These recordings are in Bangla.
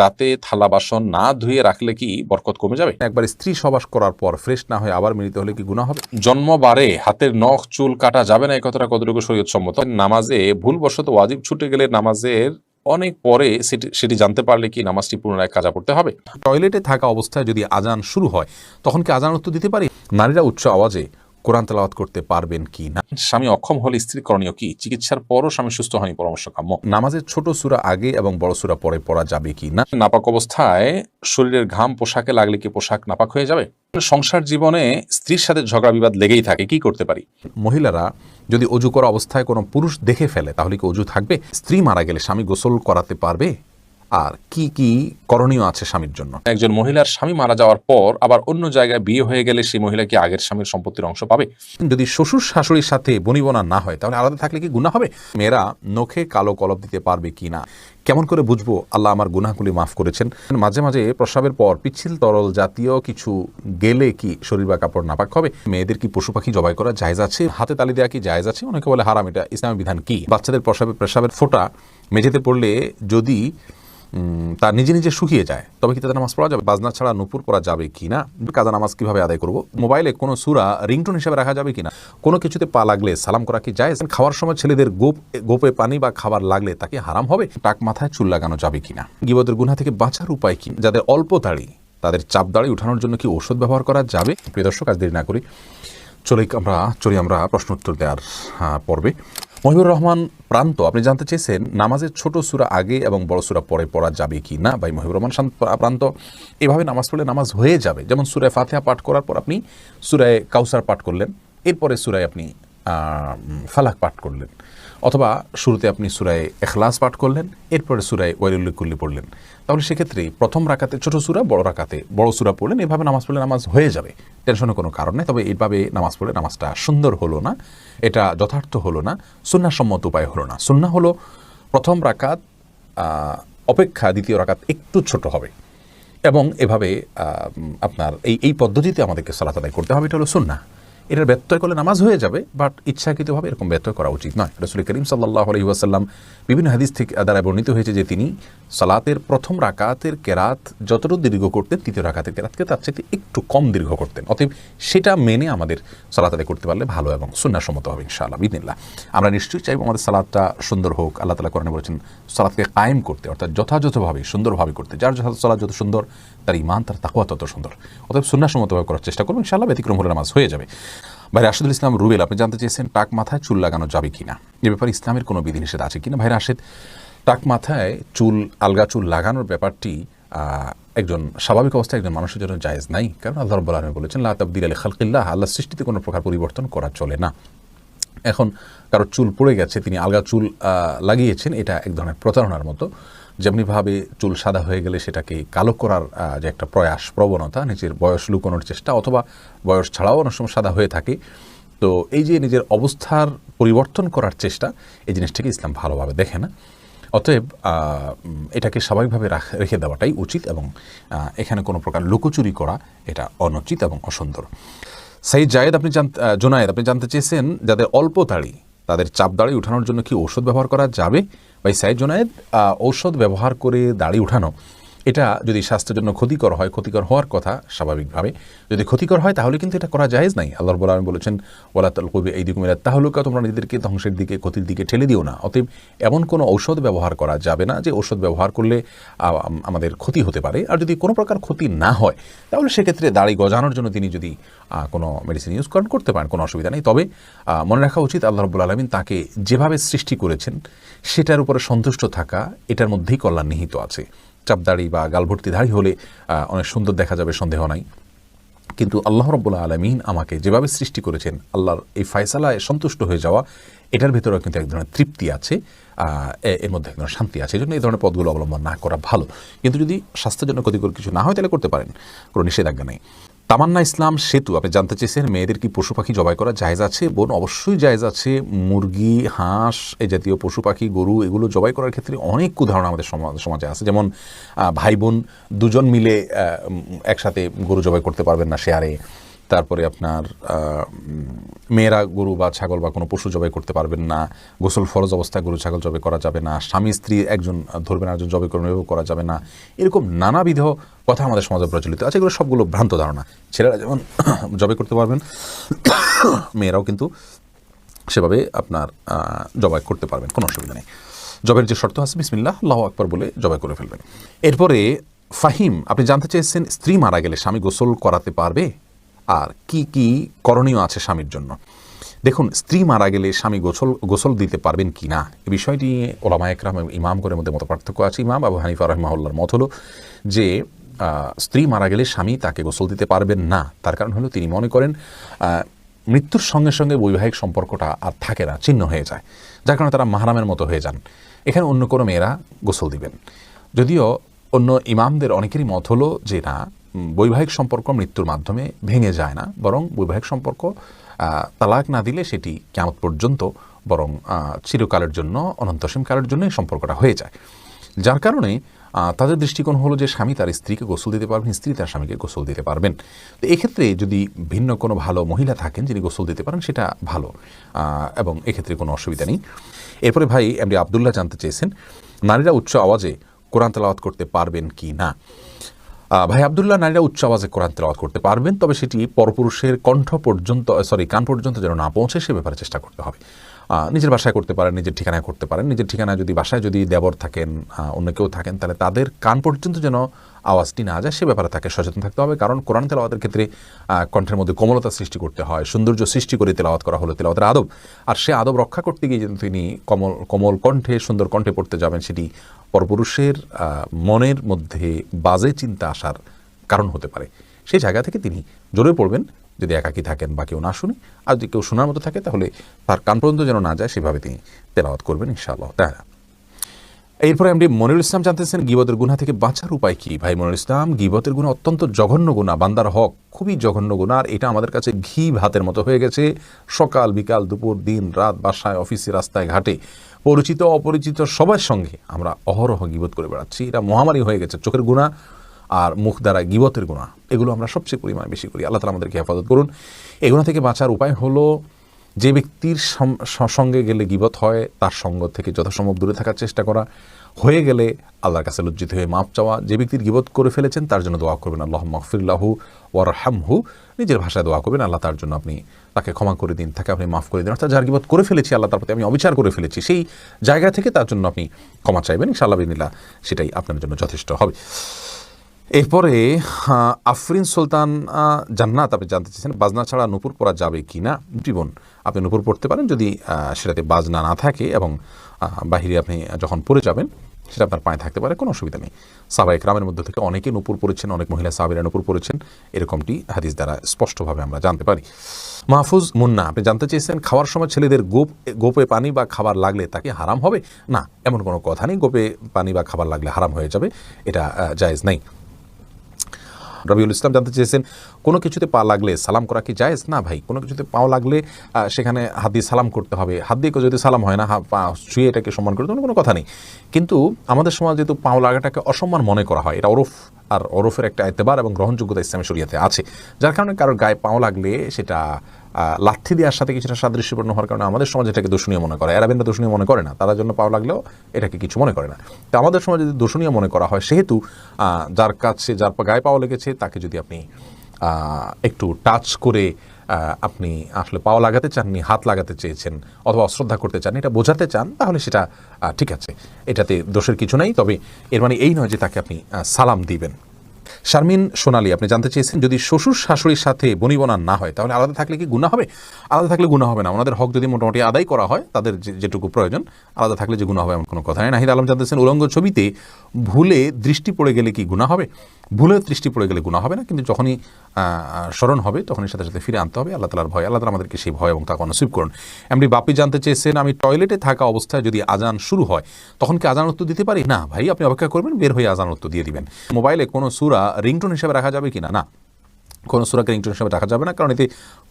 রাতে থালা বাসন না ধুয়ে রাখলে কি বরকত কমে যাবে? একবার স্ত্রী সবাস করার পর ফ্রেশ না হয়ে আবার মিলিত হলে কি গুনাহ হবে? জন্মবারে হাতের নখ চুল কাটা যাবে না, এই কথাটা কতটুকু শরীয়ত সম্মত? নামাজে ভুলবশত ওয়াজিব ছুটে গেলে নামাজের অনেক পরে সেটি জানতে পারলে কি নামাজটি পুনরায় কাজা পড়তে হবে? টয়লেটে থাকা অবস্থায় যদি আজান শুরু হয় তখন কি আজান উত্তর দিতে পারি? নারীরা উচ্চ আওয়াজে কোরআন তেলাওয়াত করতে পারবেন কি না? স্বামী অক্ষম হলে স্ত্রী করণীয় কি? চিকিৎসার পরও স্বামী সুস্থ হয়নি, পরামর্শ কাম্য। নামাজের ছোট সূরা আগে এবং বড় সূরা পরে পড়া যাবে কি না? নাপাক অবস্থায় শরীরের ঘাম পোশাকে লাগলে কি পোশাক নাপাক হয়ে যাবে? সংসার জীবনে স্ত্রীর সাথে ঝগড়া বিবাদ লেগেই থাকে, কি করতে পারি? মহিলারা যদি অজু করা অবস্থায় কোনো পুরুষ দেখে ফেলে তাহলে কি অজু থাকবে? স্ত্রী মারা গেলে স্বামী গোসল করাতে পারবে? আর কি কি করণীয় আছে স্বামীর জন্য? একজন মহিলার স্বামী মারা যাওয়ার পর আবার অন্য জায়গায় বিয়ে হয়ে গেলে সেই মহিলা কি আগের স্বামীর সম্পত্তির অংশ পাবে? যদি শ্বশুর শাশুড়ির সাথে বনিবনা না হয় তাহলে আলাদা থাকলে কি গুনাহ হবে? মেয়েরা নখে কালো কলপ দিতে পারবে কি না? কেমন করে বুঝবো আল্লাহ আমার গুনাহগুলি মাফ করেছেন? মাঝে মাঝে প্রস্রাবের পর পিচ্ছিল তরল জাতীয় কিছু গেলে কি শরীর বা কাপড় নাপাক হবে? মেয়েদের কি পশু পাখি জবাই করা জায়েজ আছে? হাতে তালি দেওয়া কি জায়েজ আছে? অনেকে বলে হারাম, এটা ইসলামের বিধান কি? বাচ্চাদের প্রস্রাবের ফোঁটা মেঝেতে পড়লে যদি তা নিজে নিজে শুকিয়ে যায় তবে কি তাদের নামাজ পড়া যাবে? বাজনা ছাড়া নুপুর পড়া যাবে কি না? কাজা নামাজ কিভাবে আদায় করব? মোবাইলে কোনো সূরা রিংটোন হিসেবে রাখা যাবে কিনা? কোনো কিছুতে পা লাগলে সালাম করা কি জায়েজ? খাওয়ার সময় ছেলেদের গোপে পানি বা খাবার লাগলে তাকে হারাম হবে? টাক মাথায় চুল লাগানো যাবে কিনা? গীবতের গুনাহ থেকে বাঁচার উপায় কি? যাদের অল্প দাড়ি তাদের চাপ দাড়ি উঠানোর জন্য কি ঔষধ ব্যবহার করা যাবে? প্রিয় দর্শক, আজ দেরি না করি চলি আমরা প্রশ্ন উত্তর দেওয়ার পর্বে। মহিবুর রহমান প্রান্ত, আপনি জানতে চেয়েছেন নামাজের ছোট সূরা আগে এবং বড় সূরা পরে পড়া যাবে কি না? ভাই মহিবুর রহমান প্রান্ত, এভাবে নামাজ পড়লে নামাজ হয়ে যাবে। যেমন সূরা ফাতিহা পাঠ করার পর আপনি সূরা কাউসার পাঠ করলেন, এরপরে সূরায় আপনি ফালাক পাঠ করলেন, অথবা শুরুতে আপনি সূরা ইখলাস পাঠ করলেন, এরপরে সূরা ওয়াইলুল লিকুল্লি পড়লেন। তাহলে সেক্ষেত্রে প্রথম রাকাতে ছোট সূরা, বড় রাকাতে বড় সূরা পড়লেন, এভাবে নামাজ পড়লে নামাজ হয়ে যাবে, টেনশনের কোনো কারণ নেই। তবে এইভাবে নামাজ পড়লে নামাজটা সুন্দর হলো না, এটা যথার্থ হলো না, সুন্নাহসম্মত উপায় হলো না। সুন্নাহ হলো প্রথম রাকাত অপেক্ষা দ্বিতীয় রাকাত একটু ছোট হবে, এবং এভাবে আপনার এই পদ্ধতিতে আমাদেরকে সালাত আদায় করতে হবে, এটা হলো সুন্নাহ। এটার ব্যত্যয় করলে নামাজ হয়ে যাবে, বাট ইচ্ছাকৃতভাবে এরকম ব্যত্যয় করা উচিত নয়। রাসূল করিম সাল্লাল্লাহু আলাইহি ওয়াসাল্লাম বিভিন্ন হাদিস থেকে দ্বারা বর্ণিত হয়েছে যে তিনি সালাতের প্রথম রাকাতের কেরাত যতটুকু দীর্ঘ করতেন তৃতীয় রাকাতের কেরাতকে তার চাইতে একটু কম দীর্ঘ করতেন। অতএব সেটা মেনে আমাদের সালাত আদায় করতে পারলে ভালো এবং সুন্নাহসম্মত হবে ইনশাআল্লাহ বিদিনিল্লাহ। আমরা নিশ্চয়ই চাইব আমাদের সালাতটা সুন্দর হোক। আল্লাহ তাআলা কোরআনে বলেছেন সালাতকে কায়েম করতে, অর্থাৎ যথাযথভাবে সুন্দরভাবে করতে। যার সালাত যত সুন্দর তার ঈমান, তার তাকওয়া তত সুন্দর। অতএব সুন্নাহসম্মতভাবে করার চেষ্টা করব, ইনশাআল্লাহ ব্যতিক্রম হলে নামাজ হয়ে যাবে। ভাই রাশেদুল ইসলাম রুবেল, আপনি জানতে চেয়েছেন টাক মাথায় চুল লাগানো যাবে কিনা, এ ব্যাপারে ইসলামের কোনো বিধিনিষেধ আছে কিনা? ভাই রাশেদ, টাক মাথায় আলগা চুল লাগানোর ব্যাপারটি একজন স্বাভাবিক অবস্থায় একজন মানুষের জন্য জায়েজ নাই, কারণ আল্লাহ রাব্বুল আলামিন বলেছেন লা তাবদীলা লিখালকিল্লাহ, আল্লাহর সৃষ্টিতে কোনো প্রকার পরিবর্তন করা চলে না। এখন কারো চুল পড়ে গেছে, তিনি আলগা চুল লাগিয়েছেন, এটা এক ধরনের প্রতারণার মতো। যেমনিভাবে চুল সাদা হয়ে গেলে সেটাকে কালো করার যে একটা প্রবণতা, নিজের বয়স লুকোনোর চেষ্টা, অথবা বয়স ছাড়াও অনেক সময় সাদা হয়ে থাকে, তো এই যে নিজের অবস্থার পরিবর্তন করার চেষ্টা, এই জিনিসটাকে ইসলাম ভালোভাবে দেখে না। অতএব এটাকে স্বাভাবিকভাবে রেখে দেওয়াটাই উচিত, এবং এখানে কোনো প্রকার লুকোচুরি করা এটা অনুচিত এবং অসুন্দর। সাইদ জায়েদ, জোনায়েদ, আপনি জানতে চেয়েছেন যাদের অল্প দাড়ি তাদের চাপ দাড়ি উঠানোর জন্য কি ঔষধ ব্যবহার করা যাবে? ভাই সাইদ জোনায়েদ, ঔষধ ব্যবহার করে দাড়ি উঠানো এটা যদি স্বাস্থ্যের জন্য ক্ষতিকর হয়, ক্ষতিকর হওয়ার কথা স্বাভাবিকভাবে, যদি ক্ষতিকর হয় তাহলে কিন্তু এটা করা জায়েজ নাই। আল্লাহ রাব্বুল আলামিন বলেছেন ওয়ালা তালকু বিআইদিকুম ইলা তাহলুকা, তোমরা নিজেদেরকে ধ্বংসের দিকে, ক্ষতির দিকে ঠেলে দিও না। অতএব এমন কোনো ঔষধ ব্যবহার করা যাবে না যে ঔষধ ব্যবহার করলে আমাদের ক্ষতি হতে পারে। আর যদি কোনো প্রকার ক্ষতি না হয় তাহলে সেক্ষেত্রে দাড়ি গজানোর জন্য তিনি যদি কোনো মেডিসিন ইউজ করতে পারেন, কোনো অসুবিধা নেই। তবে মনে রাখা উচিত আল্লাহ রাব্বুল আলামিন তাকে যেভাবে সৃষ্টি করেছেন সেটার উপরে সন্তুষ্ট থাকা, এটার মধ্যেই কল্যাণ নিহিত আছে। চাপদাড়ি বা গালভর্তি দাড়ি হলে অনেক সুন্দর দেখা যাবে, সন্দেহ নাই, কিন্তু আল্লাহ রাব্বুল আলামিন আমাকে যেভাবে সৃষ্টি করেছেন, আল্লাহর এই ফয়সালায় সন্তুষ্ট হয়ে যাওয়া, এটার ভেতরেও কিন্তু এক ধরনের তৃপ্তি আছে, এর মধ্যে এক ধরনের শান্তি আছে। এই জন্য এই ধরনের পথগুলো অবলম্বন না করা ভালো। কিন্তু যদি স্বাস্থ্যের জন্য ক্ষতিকর কিছু না হয় তাহলে করতে পারেন, কোনো নিষেধাজ্ঞা নেই। তামান্না ইসলাম সেতু, আপনি জানতে চেয়েছেন মেয়েদের কি পশু পাখি জবাই করা জায়েজ আছে? বোন, অবশ্যই জায়েজ আছে। মুরগি, হাঁস, এই জাতীয় পশু পাখি, গরু, এগুলো জবাই করার ক্ষেত্রে অনেক উদাহরণ আমাদের সমাজে আছে। যেমন ভাই বোন দুজন মিলে একসাথে গরু জবাই করতে পারবেন না শেয়ারে, তারপরে আপনার মেয়েরা গরু বা ছাগল বা কোনো পশু জবাই করতে পারবেন না, গোসল ফরজ অবস্থায় গরু ছাগল জবাই করা যাবে না, স্বামী স্ত্রী একজন ধরবেন একজন জবাই করবেন এভাবে করা যাবে না, এরকম নানাবিধ কথা আমাদের সমাজে প্রচলিত আছে। এগুলো সবগুলো ভ্রান্ত ধারণা। ছেলেরা যেমন জবাই করতে পারবেন, মেয়েরাও কিন্তু সেভাবে আপনার জবাই করতে পারবেন, কোনো অসুবিধা নেই। জবের যে শর্ত আছে বিসমিল্লাহ আল্লাহু আকবার বলে জবাই করে ফেলবেন। এরপরে ফাহিম, আপনি জানতে চেয়েছেন স্ত্রী মারা গেলে স্বামী গোসল করাতে পারবে আর কি কি করণীয় আছে স্বামীর জন্য। দেখুন, স্ত্রী মারা গেলে স্বামী গোসল দিতে পারবেন কি না এই বিষয়টি ওলামা একরাম এবং ইমামগণের মধ্যে মত পার্থক্য আছে। ইমাম আবু হানিফা রাহিমাহুল্লাহর মত হলো যে স্ত্রী মারা গেলে স্বামী তাকে গোসল দিতে পারবেন না। তার কারণ হলো তিনি মনে করেন মৃত্যুর সঙ্গে সঙ্গে বৈবাহিক সম্পর্কটা আর থাকে না, ছিন্ন হয়ে যায়, যার কারণে তারা মাহরামের মতো হয়ে যান। এখানে অন্য কোনো মেয়েরা গোসল দিবেন। যদিও অন্য ইমামদের অনেকেরই মত হলো যে না, বৈবাহিক সম্পর্ক মৃত্যুর মাধ্যমে ভেঙে যায় না, বরং বৈবাহিক সম্পর্ক তালাক না দিলে সেটি কিয়ামত পর্যন্ত বরং চিরকালের জন্য অনন্তসীম কালের জন্য এই সম্পর্কটা হয়ে যায়। যার কারণে তাদের দৃষ্টিকোণ হলো যে স্বামী তার স্ত্রীকে গোসল দিতে পারবেন, স্ত্রী তার স্বামীকে গোসল দিতে পারবেন। তো এক্ষেত্রে যদি ভিন্ন কোনো ভালো মহিলা থাকেন যিনি গোসল দিতে পারেন সেটা ভালো, এবং এক্ষেত্রে কোনো অসুবিধা নেই। এরপরে ভাই এমডি আবদুল্লাহ জানতে চেয়েছেন নারীরা উচ্চ আওয়াজে কোরআন তেলাওয়াত করতে পারবেন কি না। ভাই আবদুল্লাহ, নারীরা উচ্চ আওয়াজে কোরআন তেলাওয়াত করতে পারবেন, তবে সেটি পরপুরুষের কান পর্যন্ত যেন না পৌঁছে সে ব্যাপারে চেষ্টা করতে হবে। নিজের বাসায় করতে পারেন, নিজের ঠিকানায় করতে পারেন। নিজের ঠিকানায় যদি বাসায় যদি দেবর থাকেন, অন্য কেউ থাকেন, তাহলে তাদের কান পর্যন্ত যেন আওয়াজটি না যায় সে ব্যাপারে তাকে সচেতন থাকতে হবে। কারণ কোরআন তেলাওয়াতের ক্ষেত্রে কণ্ঠের মধ্যে কোমলতা সৃষ্টি করতে হয়, সৌন্দর্য সৃষ্টি করে তেলাওয়াত করা হলো তেলাওয়াতের আদব। আর সে আদব রক্ষা করতে গিয়ে যদি তিনি কোমল কণ্ঠে সুন্দর কণ্ঠে পড়তে যাবেন, সেটি পরপুরুষের মনের মধ্যে বাজে চিন্তা আসার কারণ হতে পারে। সেই জায়গা থেকে তিনি জোরে পড়বেন, যদি একাকী থাকেন বা কেউ না শুনে, আর যদি কেউ শোনার মতো থাকে তাহলে তার কান পর্যন্ত যেন না যায় সেভাবে তিনি তেলাওয়াত করবেন ইনশাআল্লাহ তাআলা। এরপরে এমডি মনিরুল ইসলাম জানতেছেন গীবতের গুনাহ থেকে বাঁচার উপায় কি। ভাই মনিরুল ইসলাম, গীবতের গুনাহ অত্যন্ত জঘন্য গুনাহ, বান্দার হক খুবই জঘন্য গুনাহ। আর এটা আমাদের কাছে ঘি ভাতের মতো হয়ে গেছে। সকাল বিকাল দুপুর দিন রাত, বাসায় অফিসে রাস্তায় ঘাটে পরিচিত অপরিচিত সবার সঙ্গে আমরা অহরহ গীবত করে বেড়াচ্ছি। এটা মহামারী হয়ে গেছে। চোখের গুনাহ আর মুখ দ্বারা গীবতের গুনাহ, এগুলো আমরা সবচেয়ে পরিমাণে বেশি করি। আল্লাহ তাআলা আমাদেরকে হেফাজত করুন। এই গুনাহ থেকে বাঁচার উপায় হলো যে ব্যক্তির সঙ্গে গেলে গীবত হয় তার সঙ্গ থেকে যথাসম্ভব দূরে থাকার চেষ্টা করা, হয়ে গেলে আল্লাহর কাছে লজ্জিত হয়ে মাপ চাওয়া। যে ব্যক্তির গীবত করে ফেলেছেন তার জন্য দোয়া করবেন আল্লাহুম্মা গফিরলাহু ওয়ারহামহু, নিজের ভাষায় দোয়া করবেন আল্লাহ তার জন্য আপনি তাকে ক্ষমা করে দিন, তাকে আপনি মাফ করে দিন। অর্থাৎ যার গীবত করে ফেলেছি, আল্লাহ তার প্রতি আমি অবিচার করে ফেলেছি, সেই জায়গা থেকে তার জন্য আপনি ক্ষমা চাইবেন ইনশাআল্লাহ বিনিল্লাহ, সেটাই আপনার জন্য যথেষ্ট হবে। এরপরে আফরিন সুলতান জান্নাত আপনি জানতে চেয়েছেন বাজনা ছাড়া নূপুর পরা যাবে কি না। জীবন আপনি নূপুর পড়তে পারেন যদি সেটাতে বাজনা না থাকে এবং বাহিরে আপনি যখন পড়ে যাবেন সেটা আপনার পায়ে থাকতে পারে, কোনো অসুবিধা নেই। সাহাবায়ে কেরামের মধ্যে থেকে অনেকে নূপুর পড়েছেন, অনেক মহিলা সাহাবীরা নূপুর পড়েছেন, এরকমটি হাদিস দ্বারা স্পষ্টভাবে আমরা জানতে পারি। মাহফুজ মুন্না আপনি জানতে চেয়েছেন খাওয়ার সময় ছেলেদের গোপে পানি বা খাবার লাগলে তাকে হারাম হবে না। এমন কোনো কথা নেই, গোপে পানি বা খাবার লাগলে হারাম হয়ে যাবে, এটা জায়েজ নেই। রবিউল ইসলাম জানতে চেয়েছেন কোনো কিছুতে পা লাগলে সালাম করা কি জায়েজ? না ভাই, কোনো কিছুতে পাও লাগলে সেখানে হাত দিয়ে সালাম করতে হবে। হাত দিয়ে যদি সালাম হয় না, পা ছুঁয়ে এটাকে সম্মান করতে কোনো কথা নেই। কিন্তু আমাদের সমাজে যেহেতু পাও লাগাটাকে অসম্মান মনে করা হয়, এটা ওরফ, আর ওরফের একটা এতেবার এবং গ্রহণযোগ্যতা ইসলামী শরিয়াতে আছে, যার কারণে কারোর গায়ে পাও লাগলে সেটা লাথি দেওয়ার সাথে কিছুটা সাদৃশ্যপূর্ণ হওয়ার কারণে আমাদের সমাজে এটাকে দূষণীয় মনে করে। এরাবেনরা দূষণীয় মনে করে না, তার জন্য পাও লাগলেও এটাকে কিছু মনে করে না। তো আমাদের সমাজে যদি দূষণীয় মনে করা হয়, সেহেতু যার কাছে যার গায়ে পাও লেগেছে তাকে যদি আপনি একটু টাচ করে আপনি আসলে পাও লাগাতে চাননি, হাত লাগাতে চেয়েছেন অথবা অশ্রদ্ধা করতে চান, এটা বোঝাতে চান, তাহলে সেটা ঠিক আছে, এটাতে দোষের কিছু নাই। তবে এর মানে এই নয় যে তাকে আপনি সালাম দিবেন। শারমিন সোনালী আপনি জানতে চেয়েছেন যদি শ্বশুর শাশুড়ির সাথে বনিবনা না হয় তাহলে আলাদা থাকলে কি গুনাহ হবে? আলাদা থাকলে গুনাহ হবে না। ওনাদের হক যদি মোটামুটি আদায় করা হয়, তাদের যেটুকু প্রয়োজন, আলাদা থাকলে যে গুনাহ হবে এমন কোনো কথা নেই। নাহিদ আলম জানতেছেন উলঙ্গ ছবিতে ভুলে দৃষ্টি পড়ে গেলে কি গুনাহ হবে? ভুলে দৃষ্টি পড়ে গেলে গুনাহ হবে না, কিন্তু যখনই স্মরণ হবে তখনই সাথে সাথে ফিরে আনতে হবে। আল্লাহ তাআলার ভয়, আল্লাহ তাআলা আমাদেরকে সেই ভয় এবং তাকে নসিব করুন। এমনি বাপি জানতে চেয়েছেন আমি টয়লেটে থাকা অবস্থায় যদি আজান শুরু হয় তখন কি আজান উত্তর দিতে পারি? না ভাই, আপনি অপেক্ষা করবেন, বের হয়ে আজান উত্তর দিয়ে দিবেন। মোবাইলে কোনো সূরা রিংটোন হিসেবে রাখা যাবে কিনা? না, কোনো সূরাকে রিংটোন হিসেবে রাখা যাবে না, কারণ এতে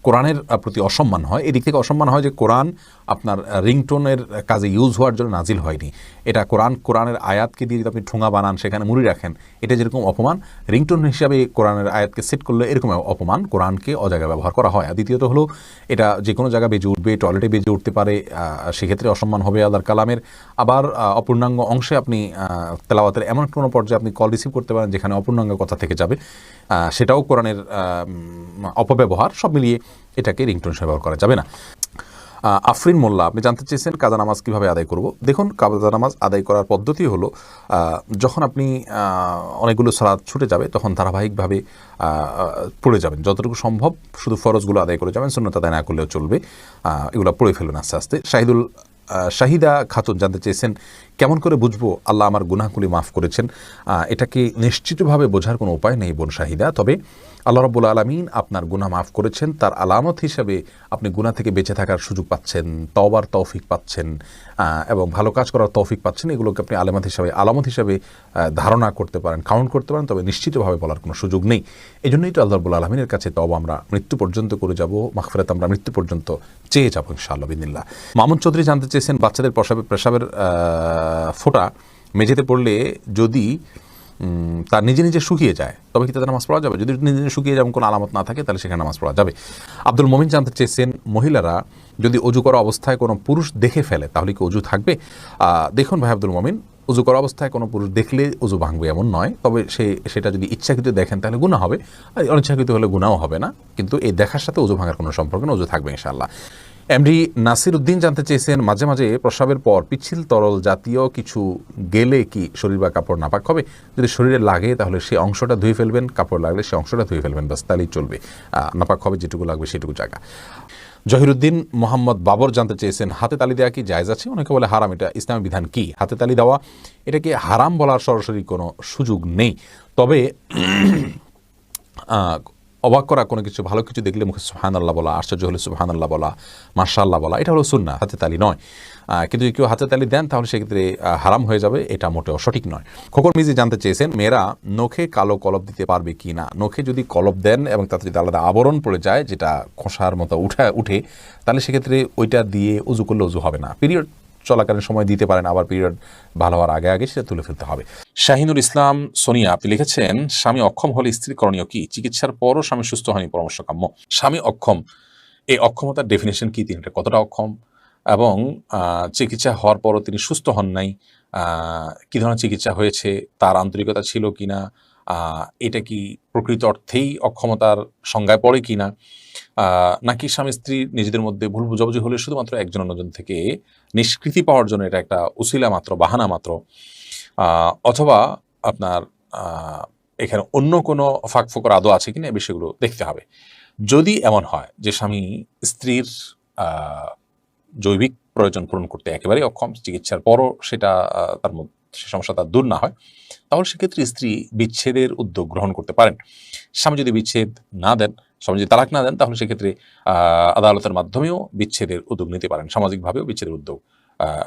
কোরআনের প্রতি অসম্মান হয়। এদিক থেকে অসম্মান হয় যে কোরআন আপনার রিংটোনের কাজে ইউজ হওয়ার জন্য নাজিল হয়নি। এটা কোরআনের আয়াতকে দিয়ে যদি আপনি ঠোঙা বানান, সেখানে মুড়ি রাখেন, এটা যেরকম অপমান, রিংটোন হিসাবে কোরআনের আয়াতকে সেট করলে এরকম অপমান, কোরআনকে অজায়গায় ব্যবহার করা হয়। আর দ্বিতীয়ত হলো, এটা যে কোনো জায়গায় বেজে উঠবে, টয়লেটে বেজে উঠতে পারে, সেক্ষেত্রে অসম্মান হবে আল্লাহর কালামের। আবার অপূর্ণাঙ্গ অংশে আপনি তেলাওয়াতের এমন কোনো পর্যায়ে আপনি কল রিসিভ করতে পারেন যেখানে অপূর্ণাঙ্গ কথা থেকে যাবে, সেটাও কোরআনের অপব্যবহার। সব মিলিয়ে এটাকে রিংটোন হিসেবে ব্যবহার করা যাবে না। আফরিন মোল্লা, আপনি জানতে চেয়েছেন কাজা নামাজ কীভাবে আদায় করব। দেখুন, কাজা নামাজ আদায় করার পদ্ধতি হলো, যখন আপনি অনেকগুলো সালাত ছুটে যাবে তখন ধারাবাহিকভাবে পড়ে যাবেন, যতটুকু সম্ভব শুধু ফরজগুলো আদায় করে যাবেন, সুন্নত আদায় না করলেও চলবে, এগুলো পড়ে ফেলুন আস্তে আস্তে। শাহিদা খাতুন জানতে চেয়েছেন, কেমন করে বুঝবো আল্লাহ আমার গুনাহগুলি মাফ করেছেন। এটাকে নিশ্চিতভাবে বোঝার কোনো উপায় নেই বোন শাহিদা, তবে আল্লাহ রাব্বুল আলামিন আপনার গুনাহ মাফ করেছেন তার আলামত হিসাবে আপনি গুনাহ থেকে বেঁচে থাকার সুযোগ পাচ্ছেন, তওবার তৌফিক পাচ্ছেন, এবং ভালো কাজ করার তৌফিক পাচ্ছেন। এগুলোকে আপনি আলামত হিসাবে ধারণা করতে পারেন, কাউন্ট করতে পারেন, তবে নিশ্চিতভাবে বলার কোনো সুযোগ নেই। এই জন্যই তো আল্লাহ রাব্বুল আলামিনের কাছে তওবা আমরা মৃত্যু পর্যন্ত করে যাব, মাগফিরাত আমরা মৃত্যু পর্যন্ত চেয়ে যাবো ইনশাআল্লাহ বিদিনিল্লাহ। মামুন চৌধুরী জানতে চেয়েছেন, বাচ্চাদের পেশাবের ফোঁটা মেঝেতে পড়লে যদি তার নিজে নিজে শুকিয়ে যায় তবে কি তাদের নামাজ পড়া যাবে? যদি নিজে নিজে শুকিয়ে যেমন কোনো আলামত না থাকে তাহলে সেখানে নামাজ পড়া যাবে। আব্দুল মমিন জানতে চেয়েছেন, মহিলারা যদি অজু করা অবস্থায় কোনো পুরুষ দেখে ফেলে তাহলে কি অজু থাকবে? দেখুন ভাই আব্দুল মমিন, অজু করা অবস্থায় কোনো পুরুষ দেখলে অজু ভাঙবে এমন নয়, তবে সেটা যদি ইচ্ছাকৃত দেখেন তাহলে গুনাহ হবে, আর অনিচ্ছাকৃত হলে গুনাহও হবে না, কিন্তু এই দেখার সাথে অজু ভাঙার কোনো সম্পর্ক না, অজু থাকবে ইনশাআল্লাহ। এমডি নাসির উদ্দিন জানতে চেয়েছেন, মাঝে মাঝে প্রস্রাবের পর পিচ্ছিল তরল জাতীয় কিছু গেলে কি শরীর বা কাপড় নাপাক হবে? যদি শরীরে লাগে তাহলে সেই অংশটা ধুয়ে ফেলবেন, কাপড় লাগলে সেই অংশটা ধুয়ে ফেলবেন, বাস তাহলেই চলবে। নাপাক হবে যেটুকু লাগবে সেটুকু জায়গা। জহিরুদ্দিন মোহাম্মদ বাবর জানতে চেয়েছেন, হাতে তালি দেওয়া কি জায়েজ আছে? অনেকে বলে হারাম, এটা ইসলামী বিধান কি? হাতে তালি দেওয়া এটাকে হারাম বলার সরাসরি কোনো সুযোগ নেই, তবে অবাক করা কোনো কিছু, ভালো কিছু দেখলে মুখে সুবহানাল্লাহ বলা, আশ্চর্য হলে সুবহানাল্লাহ বলা, মাশাআল্লাহ বলা, এটা হলো সুন্নাহ, হাতে তালি নয়। কিন্তু যদি কেউ হাতে তালি দেন তাহলে সেক্ষেত্রে হারাম হয়ে যাবে, এটা মোটেও সঠিক নয়। খোকন মিজি জানতে চেয়েছেন, মেয়েরা নখে কালো কলব দিতে পারবে কি না? নখে যদি কলব দেন এবং তাতে যদি আলাদা আবরণ পড়ে যায় যেটা খোসার মতো উঠে, তাহলে সেক্ষেত্রে ওইটা দিয়ে উজু করলে উজু হবে না। পিরিয়ড চলাকালীন সময় দিতে পারেন, আবার পিরিয়ড ভালো হওয়ার আগে সেটা তুলে ফেলতে হবে। শাহিনুর ইসলাম সোনিয়া, আপনি লিখেছেন, স্বামী অক্ষম হলে স্ত্রী করণীয় কি? চিকিৎসার পরও স্বামী সুস্থ হয়নি, পরামর্শ কাম্য। স্বামী অক্ষম, এই অক্ষমতার ডেফিনেশন কি, তিনি কতটা অক্ষম, এবং চিকিৎসা হওয়ার পরও তিনি সুস্থ হন নাই, কী ধরনের চিকিৎসা হয়েছে, তার আন্তরিকতা ছিল কিনা, এটা কি প্রকৃত অর্থেই অক্ষমতার সংজ্ঞায় পড়ে কিনা, নাকি স্বামী স্ত্রী নিজেদের মধ্যে ভুল বুঝাবুঝি হলে শুধুমাত্র একজন অন্যজন থেকে নিষ্কৃতি পাওয়ার জন্য এটা একটা উসিলা মাত্র, বাহানা মাত্র, অথবা আপনার এখানে অন্য কোনো ফাঁকফোকর আদৌ আছে কিনা, এই বিষয়গুলো দেখতে হবে। যদি এমন হয় যে স্বামী স্ত্রীর জৈবিক প্রয়োজন পূরণ করতে একেবারেই অক্ষম, চিকিৎসার পরও সেটা তার মধ্যে সে সমস্যা তার দূর না হয়, তাহলে সেক্ষেত্রে স্ত্রী বিচ্ছেদের উদ্যোগ গ্রহণ করতে পারেন। স্বামী যদি বিচ্ছেদ না দেন, স্বামী যদি তালাক না দেন, তাহলে সেক্ষেত্রে আদালতের মাধ্যমেও বিচ্ছেদের উদ্যোগ নিতে পারেন, সামাজিকভাবেও বিচ্ছেদের উদ্যোগ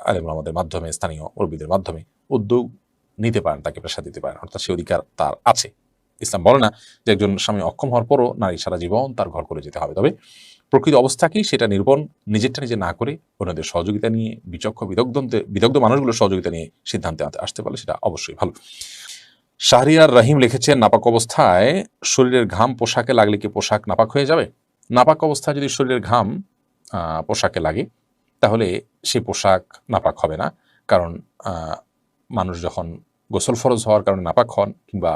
আলেম ওলামাদের মাধ্যমে, স্থানীয় মুরব্বিদের মাধ্যমে উদ্যোগ নিতে পারেন, তাকে প্রেশার দিতে পারেন, অর্থাৎ সে অধিকার তার আছে। ইসলাম বলে না যে একজন স্বামী অক্ষম হওয়ার পরও নারী সারা জীবন তার ঘর করে যেতে হবে, তবে প্রকৃত অবস্থাকেই সেটা নিরূপণ, নিজেরটা নিজে না করে অন্যদের সহযোগিতা নিয়ে, বিদগ্ধ মানুষগুলোর সহযোগিতা নিয়ে সিদ্ধান্তে আসতে পারলে সেটা অবশ্যই ভালো। শাহরিয়ার রহিম লিখেছেন, নাপাক অবস্থায় শরীরের ঘাম পোশাকে লাগলে কি পোশাক নাপাক হয়ে যাবে? নাপাক অবস্থায় যদি শরীরের ঘাম পোশাকে লাগে তাহলে সেই পোশাক নাপাক হবে না, কারণ মানুষ যখন গোসল ফরজ হওয়ার কারণে নাপাক হন কিংবা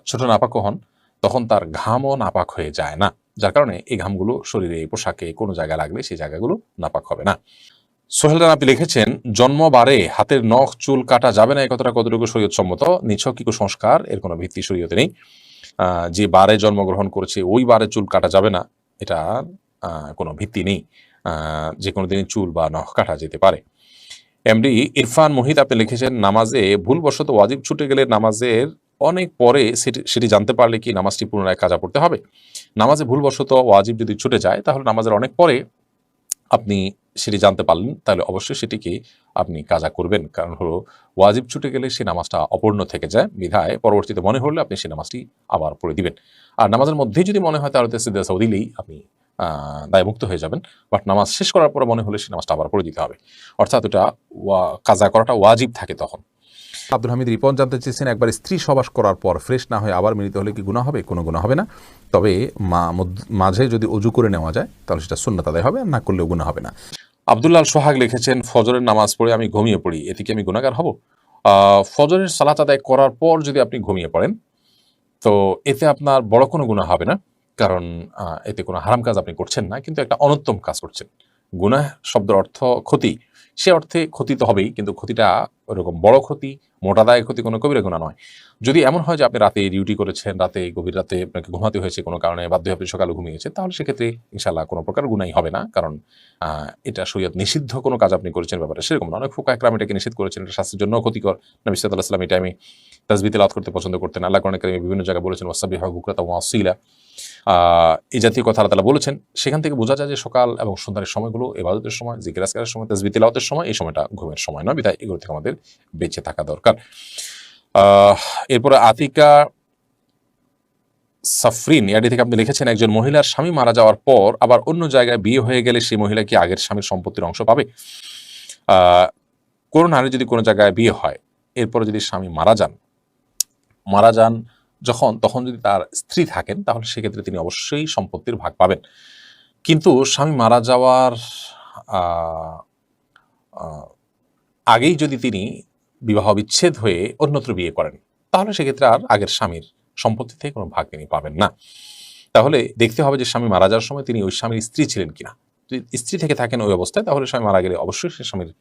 ছোট নাপাকও হন, তখন তার ঘামও নাপাক হয়ে যায় না, যার কারণে এই ঘামগুলো শরীরে, পোশাকে কোনো জায়গায় লাগলে সেই জায়গাগুলো নাপাক হবে না। সোহেল রানা, আপনি লিখেছেন, জন্মবারে হাতের নখ চুল কাটা যাবে না, এই কথাটা কতটুকু শরীয়ত সম্মত? নিছক কি কুসংস্কার, এর কোনো ভিত্তি শরীয়তে নেই। যে বারে জন্মগ্রহণ করেছে ওই বারে চুল কাটা যাবে না, এটা কোনো ভিত্তি নেই। যে কোনো দিনই চুল বা নখ কাটা যেতে পারে। এমডি ইরফান মুহিত, আপনি লিখেছেন, নামাজে ভুলবশত ওয়াজিব ছুটে গেলে নামাজের অনেক পরে সেটি জানতে পারলে কি নামাজটি পুনরায় কাজা পড়তে হবে? নামাজে ভুলবশত ওয়াজিব যদি ছুটে যায় তাহলে নামাজের অনেক পরে আপনি সেটি জানতে পারলেন, তাহলে অবশ্যই সেটিকে আপনি কাজা করবেন। কারণ হলো ওয়াজিব ছুটে গেলে সে নামাজটা অপূর্ণ থেকে যায়, বিধায় পরবর্তীতে মনে হলে আপনি সেই নামাজটি আবার পড়ে দিবেন। আর নামাজের মধ্যেই যদি মনে হয় তাহলে সিজদা সাহু দিলেই আপনি দায়মুক্ত হয়ে যাবেন। বাট নামাজ শেষ করার পরে মনে হলে সেই নামাজটা আবার পড়ে দিতে হবে, অর্থাৎ ওটা কাজা করাটা ওয়াজিব থাকে তখন। আব্দুল হামিদ রিপন জানতে চেয়েছেন, একবার স্ত্রী সবাস করার পর ফ্রেশ না হয়ে আবার মিলিত হলে কি গুনাহ হবে? কোনো গুনাহ হবে না, তবে মাঝে যদি অজু করে নেওয়া যায় তাহলে সেটা সুন্নাত আদায় হবে, আর না করলেও গুনাহ হবে না। আব্দুল্লাহ সোহাগ লিখেছেন, ফজরের নামাজ পড়ে আমি ঘুমিয়ে পড়ি, এতে কি আমি গুনাহগার হব? ফজরের সালাত আদায় করার পর যদি আপনি ঘুমিয়ে পড়েন তো এতে আপনার বড় কোনো গুনাহ হবে না, কারণ এতে কোনো হারাম কাজ আপনি করছেন না, কিন্তু একটা অনুত্তম কাজ করছেন। গুনাহ শব্দের অর্থ ক্ষতি, সে অর্থে ক্ষতি তো হবেই, কিন্তু ক্ষতিটা ওরকম বড় ক্ষতি, মোটা দায় ক্ষতি, কোনো কবিরা গুনাহ নয়। যদি এমন হয় যে আপনি রাতে ডিউটি করেছেন, গভীর রাতে আপনাকে ঘুমাতে হয়েছে কোনো কারণে, বাধ্য হয়ে আপনি সকালে ঘুমিয়েছেন, তাহলে সেক্ষেত্রে ইনশাআল্লাহ কোনো প্রকার গুনাহই হবে না, কারণ এটা শরীয়ত নিষিদ্ধ কোনো কাজ আপনি করেছেন ব্যাপারে সেরকম না। অনেক ফুকাহা একরাম এটাকে নিষেধ করেছেন, এটা স্বাস্থ্যের জন্য ক্ষতিকর। নবী সাল্লাল্লাহু আলাইহি ওয়াসাল্লাম এই টাইমে তাসবিহ তিলাওয়াত করতে পছন্দ করতেন। আল্লাহ কোরআনে কারিমে বিভিন্ন জায়গায় বলেছেন ওয়াসসাবিহু বুকরাতাও ওয়া আসীলা, এই জাতীয় কথা আল্লাহ তাআলা বলেছেন। সেখান থেকে বোঝা যায় যে সকাল এবং সন্ধ্যার সময়গুলো ইবাদতের সময়, জিকির আজকারের সময়, তাসবিহ তিলাওয়াতের সময়, এই সময়টা ঘুমের সময় নয়, বিধায় এগুলো থেকে আমাদের বেঁচে থাকা দরকার। এরপরে আতিকা সাফরিন ইয়াডি থেকে আপনি লিখেছেন, একজন মহিলার স্বামী মারা যাওয়ার পর আবার অন্য জায়গায় বিয়ে হয়ে গেলে সেই মহিলা কি আগের স্বামীর সম্পত্তির অংশ পাবে? কোনো নারী যদি কোনো জায়গায় বিয়ে হয়, এরপরে যদি স্বামী মারা যান তখন যদি তার স্ত্রী থাকেন, তাহলে সেক্ষেত্রে তিনি অবশ্যই সম্পত্তির ভাগ পাবেন। কিন্তু স্বামী মারা যাওয়ার আগেই যদি তিনি বিবাহ বিচ্ছেদ হয়ে অন্যত্র বিয়ে করেন, তাহলে সেক্ষেত্রে আর আগের স্বামীর সম্পত্তি থেকে কোনো ভাগ তিনি পাবেন না। তাহলে দেখতে হবে যে স্বামী মারা যাওয়ার সময় তিনি ওই স্বামীর স্ত্রী ছিলেন কিনা। যদি স্ত্রী থেকে থাকেন ওই অবস্থায়, তাহলে স্বামী মারা গেলে অবশ্যই সে স্বামীর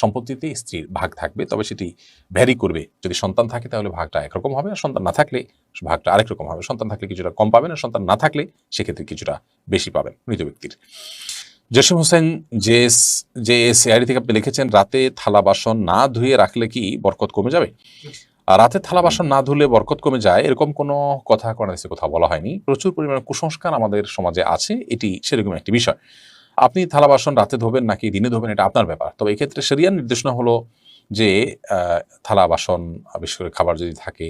সম্পত্তিতে স্ত্রীর ভাগ থাকবে, তবে সেটি ভ্যারি করবে। যদি সন্তান থাকে তাহলে ভাগটা একরকম হবে, আর সন্তান না থাকলে ভাগটা আরেক রকম হবে। সন্তান থাকলে কিছুটা কম পাবেন, আর সন্তান না থাকলে সেক্ষেত্রে কিছুটা বেশি পাবেন মৃত ব্যক্তির। জসিম হোসেন জেএসআইডি থেকে আপনি লিখেছেন, রাতে থালা বাসন না ধুয়ে রাখলে কি বরকত কমে যাবে? আর রাতে থালা বাসন না ধুলে বরকত কমে যায় এরকম কোনো কথা কোরআনে কোথাও বলা হয়নি। প্রচুর পরিমাণে কুসংস্কার আমাদের সমাজে আছে, এটি সেরকম একটি বিষয়। আপনি থালা বাসন রাতে ধোবেন নাকি দিনে ধোবেন এটা আপনার ব্যাপার। তবে এক্ষেত্রে শরিয়ার নির্দেশনা হলো যে থালা বাসন, বিশেষ করে খাবার যদি থাকে,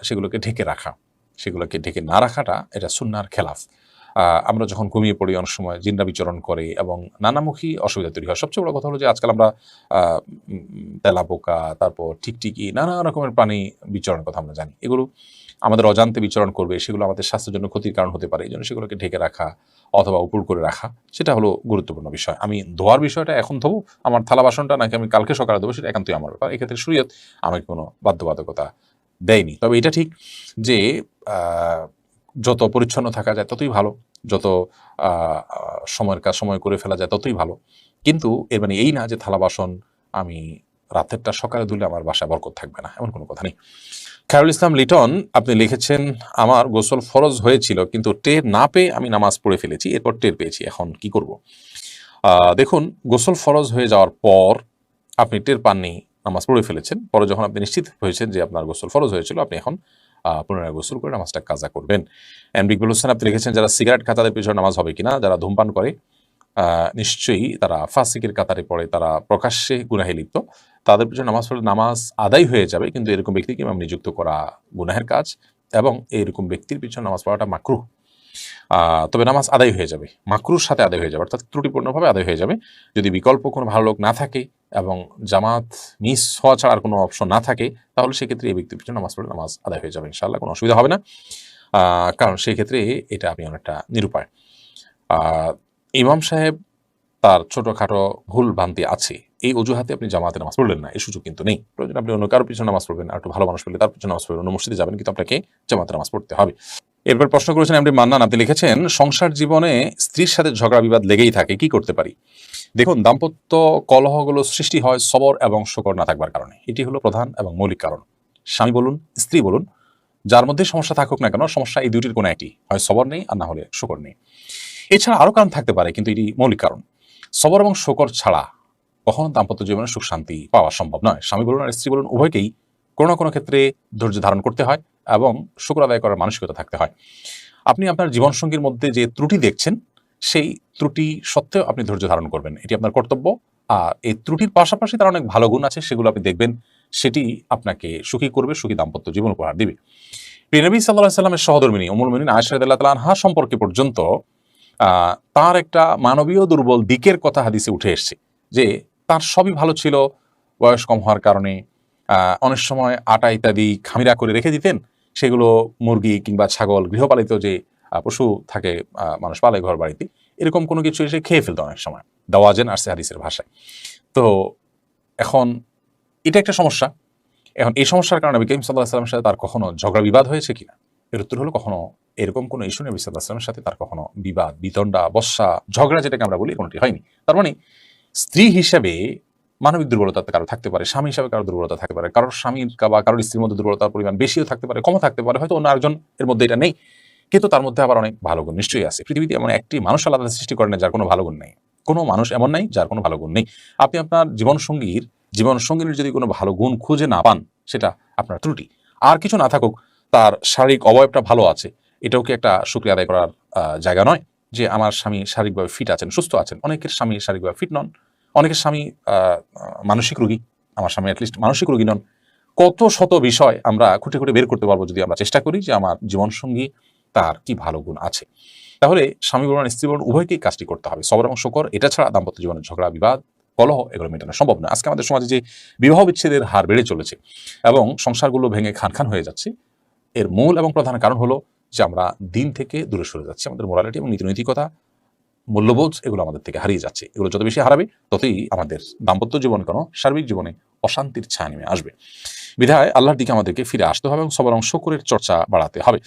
সেগুলোকে ঢেকে রাখা। সেগুলোকে ঢেকে না রাখাটা এটা সুন্নাহর খেলাফ। আমরা যখন ঘুমিয়ে পড়ি অনেক সময় জিনরা বিচরণ করে এবং নানামুখী অসুবিধা তৈরি হয়। সবচেয়ে বড় কথা হলো যে আজকাল আমরা তেলাপোকা, তারপর টিকটিকি, নানা রকমের প্রাণী বিচরণের কথা আমরা জানি। এগুলো আমাদের অজান্তে বিচরণ করবে, সেগুলো আমাদের স্বাস্থ্যের জন্য ক্ষতির কারণ হতে পারে। এই জন্য সেগুলোকে ঢেকে রাখা অথবা উপর করে রাখা, সেটা হলো গুরুত্বপূর্ণ বিষয়। আমি ধোয়ার বিষয়টা এখন ধোবো, আমার থালা বাসনটা নাকি আমি কালকে সকালে ধোবো, সেটা একান্তই আমার ব্যাপার। এক্ষেত্রে শরীয়ত আমাকে কোনো বাধ্যবাধকতা দেয়নি। তবে এটা ঠিক যে যত পরিচ্ছন্ন থাকা যায় ততই ভালো, যত সময়ের কাজ সময় করে ফেলা যায় ততই ভালো। কিন্তু এর মানে এই না যে থালা বাসন আমি রাতেরটা সকালে ধুলে আমার বাসায় বরকত থাকবে না, এমন কোনো কথা নেই। খায়রুল ইসলাম লিটন আপনি লিখেছেন, আমার গোসল ফরজ হয়েছিল কিন্তু টের না পেয়ে আমি নামাজ পড়ে ফেলেছি, এরপর টের পেয়েছি, এখন কি করব? দেখুন, গোসল ফরজ হয়ে যাওয়ার পর আপনি টের পাননি, নামাজ পড়ে ফেলেছেন, পরে যখন আপনি নিশ্চিত হয়েছেন যে আপনার গোসল ফরজ হয়েছিল, আপনি এখন পুনরায় গোসল করে নামাজটা কাজা করবেন। ইকবাল হোসেন আপনি লিখেছেন, যারা সিগারেট খায় তাদের পিছনে নামাজ হবে কিনা? যারা ধূমপান করে নিশ্চয়ই তারা ফাসিকের কাতারে পড়ে, তারা প্রকাশ্যে গুনাহে লিপ্ত, তাদের পিছনে নামাজ পড়লে নামাজ আদায় হয়ে যাবে, কিন্তু এরকম ব্যক্তিকে ইমাম নিযুক্ত করা গুনাহের কাজ, এবং এইরকম ব্যক্তির পিছনে নামাজ পড়াটা মাকরুহ। তবে নামাজ আদায় হয়ে যাবে, মাকরুর সাথে আদায় হয়ে যাবে, অর্থাৎ ত্রুটিপূর্ণভাবে আদায় হয়ে যাবে। যদি বিকল্প কোনো ভালো লোক না থাকে এবং জামাত মিস হওয়া ছাড়ার কোনো অপশন না থাকে, তাহলে সেক্ষেত্রে এই ব্যক্তির পিছনে নামাজ পড়লে নামাজ আদায় হয়ে যাবে ইনশাআল্লাহ, কোনো অসুবিধা হবে না। কারণ সেই ক্ষেত্রে এটা আপনি অনেকটা নিরুপায়। ইমাম সাহেব তার ছোটোখাটো ভুল ভ্রান্তি আছে, এই অজুহাতে আপনি জামাতে নামাজ পড়লেন না, এই সুযোগ কিন্তু নেই। প্রয়োজন আপনি অন্য কারোর পিছনে নামাজ পড়বেন, আর একটু ভালো মানুষ পেলে তার পিছনে নামাজ পড়বেন, অন্য মসজিদে যাবেন, কিন্তু আপনাকে জামাতে নামাজ পড়তে হবে। এরপর প্রশ্ন করেছেন এমডি মান্নান, আপনি লিখেছেন, সংসার জীবনে স্ত্রীর সাথে ঝগড়া বিবাদ লেগেই থাকে, কি করতে পারি? দেখুন, দাম্পত্য কলহগুলো সৃষ্টি হয় সবর এবং শকর না থাকবার কারণে। এটি হলো প্রধান এবং মৌলিক কারণ। স্বামী বলুন, স্ত্রী বলুন, যার মধ্যে সমস্যা থাকুক না কেন, সমস্যা এই দুটির কোনো একটি, হয় সবর নেই আর না হলে শকর নেই। এছাড়া আরও কারণ থাকতে পারে, কিন্তু এটি মৌলিক কারণ। সবর এবং শকর ছাড়া কখনো দাম্পত্য জীবনে সুখ শান্তি পাওয়া সম্ভব নয়। স্বামী বলুন আর স্ত্রী বলুন, উভয়কেই কোনো না কোনো ক্ষেত্রে ধৈর্য ধারণ করতে হয় এবং শুকর আদায় করার মানসিকতা থাকতে হয়। আপনি আপনার জীবনসঙ্গীর মধ্যে যে ত্রুটি দেখছেন, সেই ত্রুটি সত্ত্বেও আপনি ধৈর্য ধারণ করবেন, এটি আপনার কর্তব্য। আর এই ত্রুটির পাশাপাশি তার অনেক ভালো গুণ আছে, সেগুলো আপনি দেখবেন, সেটি আপনাকে সুখী করবে, সুখী দাম্পত্য জীবন উপহার দিবে। প্রিয় নবী সাল্লাল্লাহু আলাইহি সাল্লামের সহধর্মিণী উম্মুল মুমিনিন আয়েশা রাদিয়াল্লাহু তাআলা আনহা সম্পর্কে পর্যন্ত তার একটা মানবীয় দুর্বল দিকের কথা হাদিসে উঠে এসেছে, যে তার সবই ভালো ছিল, বয়স কম হওয়ার কারণে অনেক সময় আটা ইত্যাদি খামিরা করে রেখে দিতেন, সেগুলো মুরগি কিংবা ছাগল, গৃহপালিত যে পশু থাকে, মানুষ পালে ঘর বাড়িতে, এরকম কোনো কিছু এসে খেয়ে ফেলতো অনেক সময়, দাওয়াজেন আসছে হাদিসের ভাষায়। তো এখন এটা একটা সমস্যা। এখন এই সমস্যার কারণে নবী করিম সাল্লাল্লাহু আলাইহি ওয়াসাল্লামের সাথে তার কখনো ঝগড়া বিবাদ হয়েছে কিনা? এর উত্তর হলো কখনো এরকম কোনো ইস্যু নবী সাল্লাল্লাহু আলাইহি ওয়াসাল্লামের সাথে তার কখনো বিবাদ, বিতণ্ডা, বশ্যা, ঝগড়া যেটাকে আমরা বলি, কোনোটি হয়নি। তার মানে স্ত্রী হিসেবে মানবিক দুর্বলতা কারো থাকতে পারে, স্বামী হিসাবে কারো দুর্বলতা থাকতে পারে, কারোর স্বামীর বা কারোর স্ত্রীর মধ্যে দুর্বলতার পরিমাণ বেশিও থাকতে পারে, কমও থাকতে পারে, হয়তো অন্য আরেকজন এর মধ্যে এটা নেই, কিন্তু তার মধ্যে আবার অনেক ভালো গুণ নিশ্চয়ই আছে। পৃথিবীতে এমন একটি মানুষ আল্লাহ তাআলা সৃষ্টি করেন না যার কোনো ভালো গুণ নেই। কোনো মানুষ এমন নাই যার কোনো ভালো গুণ নেই। আপনি আপনার জীবনসঙ্গীর যদি কোনো ভালো গুণ খুঁজে না পান, সেটা আপনার ত্রুটি। আর কিছু না থাকুক, তার শারীরিক অবয়বটা ভালো আছে, এটাও কি একটা শুকরিয়া আদায় করার জায়গা নয়? যে আমার স্বামী শারীরিকভাবে ফিট আছেন, সুস্থ আছেন। অনেকের স্বামী শারীরিকভাবে ফিট নন, অনেকের স্বামী মানসিক রোগী, আমার স্বামী অ্যাটলিস্ট মানসিক রোগী নন। কত শত বিষয় আমরা খুঁটে খুঁটে বের করতে পারবো যদি আমরা চেষ্টা করি যে আমার জীবনসঙ্গী তার কি ভালো গুণ আছে। তাহলে স্বামী বলুন স্ত্রী বলুন উভয়কেই কাজটি করতে হবে, সবর এবং শকর। এটা ছাড়া দাম্পত্য জীবনের ঝগড়া বিবাদ কলহ এগুলো মেটানো সম্ভব নয়। আজকে আমাদের সমাজে যে বিবাহ বিচ্ছেদের হার বেড়ে চলেছে এবং সংসারগুলো ভেঙে খান খান হয়ে যাচ্ছে, এর মূল এবং প্রধান কারণ হলো যে আমরা দিন থেকে দূরে সরে যাচ্ছি। আমাদের মোরালিটি এবং নীতিনৈতিকতা, মূল্যবোধ এগুলো আমাদের থেকে হারিয়ে যাচ্ছে। এগুলো যত বেশি হারাবে, ততই আমাদের দাম্পত্য জীবন কেন সার্বিক জীবনে অশান্তির ছায়া নেমে আসবে। বিধায় আল্লাহর দিকে আমাদেরকে ফিরে আসতে হবে এবং সবর এবং শকরের চর্চা বাড়াতে হবে।